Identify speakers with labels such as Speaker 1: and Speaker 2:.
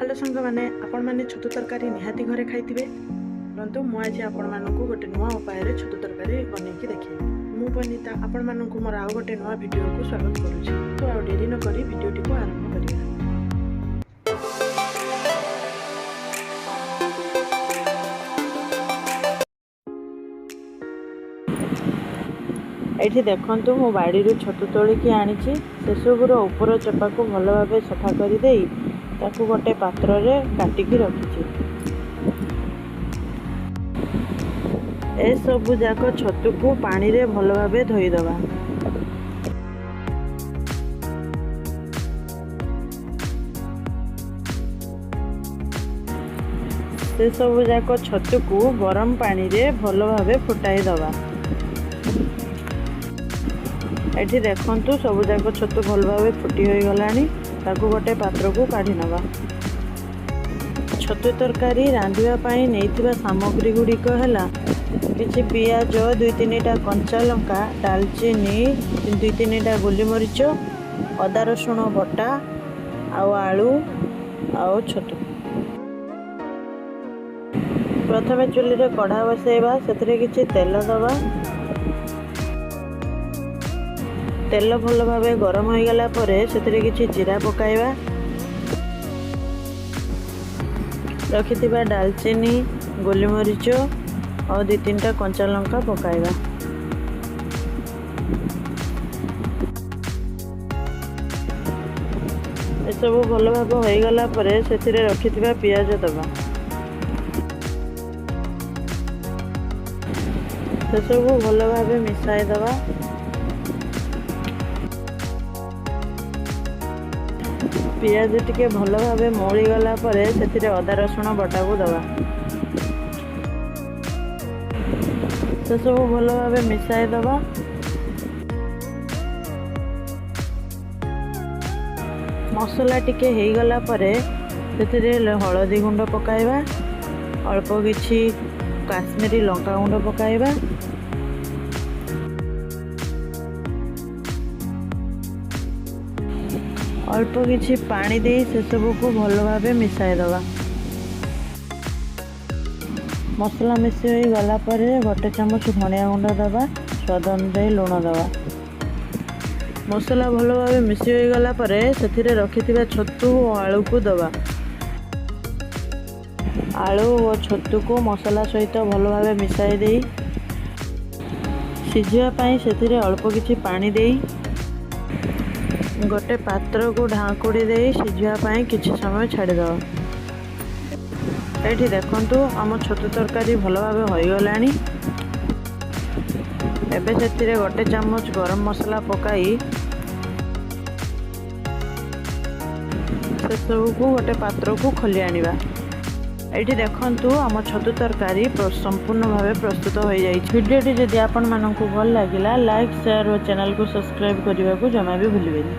Speaker 1: Hello सांग मैंने आपण मैंने छतु तरकारी निहाती घरे खाइथिबे परंतु मु आज आपण मानकु गोटे नुआ उपाय रे छतु तरकारी बनेकी देखिए मु बनिता आपण मानकु मोर आउ गोटे नुआ वीडियो को स्वागत करूछि। तो आ डेरी न करी वीडियोटी को आरंभ करिया। एठी देखंतु मु बाड़ी रे छतु तोली की आनिछि से सबुर ऊपर चपा को भलो भाबे सफा करि देई ताकू गोटे पात्र रे काटिकी रखिछि। ए सबु जाक छतु को पानी रे भलो भाबे धोई दबा। से सबु जाक छतु को गरम पानी रे भलो भाबे फुटाई दबा। एठी देखंतु सबु जाक छतु भल भाबे फुटी होई गलानी ताकू गोटे पात्र को काढी नबा। छतु तरकारी रांधिबा पई नेइथिबा सामग्री गुडीक हला किछि पियाज 2-3टा कंचा लंका दालचीनी 2-3टा गोली मरीच अदा रसुण बटा आलू आउ छतु। प्रथमे चुली रे कढ़ा बसैबा सेतरे किछि तेल दबा। तेल भल भाबे गरम हो गला परे सेतरे किछि जीरा पकाइबा रखिथिबा दालचीनी गोलमरीच और 2-3टा कंचा लंका पकाइबा। ए सब भल भाबे हो गला परे सेतिरे रखिथिबा पियाज दबा। से सब भल भाबे मिसाई दबा। पियाज टिके भल भाबे मौली गला परे सेतिरे अदा रसुण बटा को दबा। से सब भल भाबे मिसाई दबा। मसला टिके हेई गला परे सेतिरे हळदी गुंड पकाइबा अल्प किछि काश्मीरी लंका गुंड पकाइबा अल्प किछि पानी दे से सब को भल भाबे मिसाई दबा। मसला मिसी हो गला परे गोटे चामच धनिया गुंड दबा स्वाद अनुसार लुण दबा। मसला भल भाबे मिसी हो गला परे सेथिरे रखिथिबा छतु और आलू को दबा। आलू और छतु को मसला सहित भल भाबे मिसाई देई सिझिबा पई सेथिरे अल्प किछि पानी देई गोटे पात्र को ढांकुड़ी दे सिझा पाई किछि समय छाड़ी दो। एठी देखंतु आम छतु तरकारी भल भाबे होई गलानी। एबे सेतिरे गोटे चामच गरम मसला पकाई से सब को गोटे पात्र को खोली आनिबा। एठी देखंतु आम छतु तरकारी संपूर्ण भावे प्रस्तुत हो जाई। वीडियोटी जदि आपण मानकु भल लागिला लाइक शेयर और चैनल को सब्सक्राइब करने को जमा भी भूलिबेनी।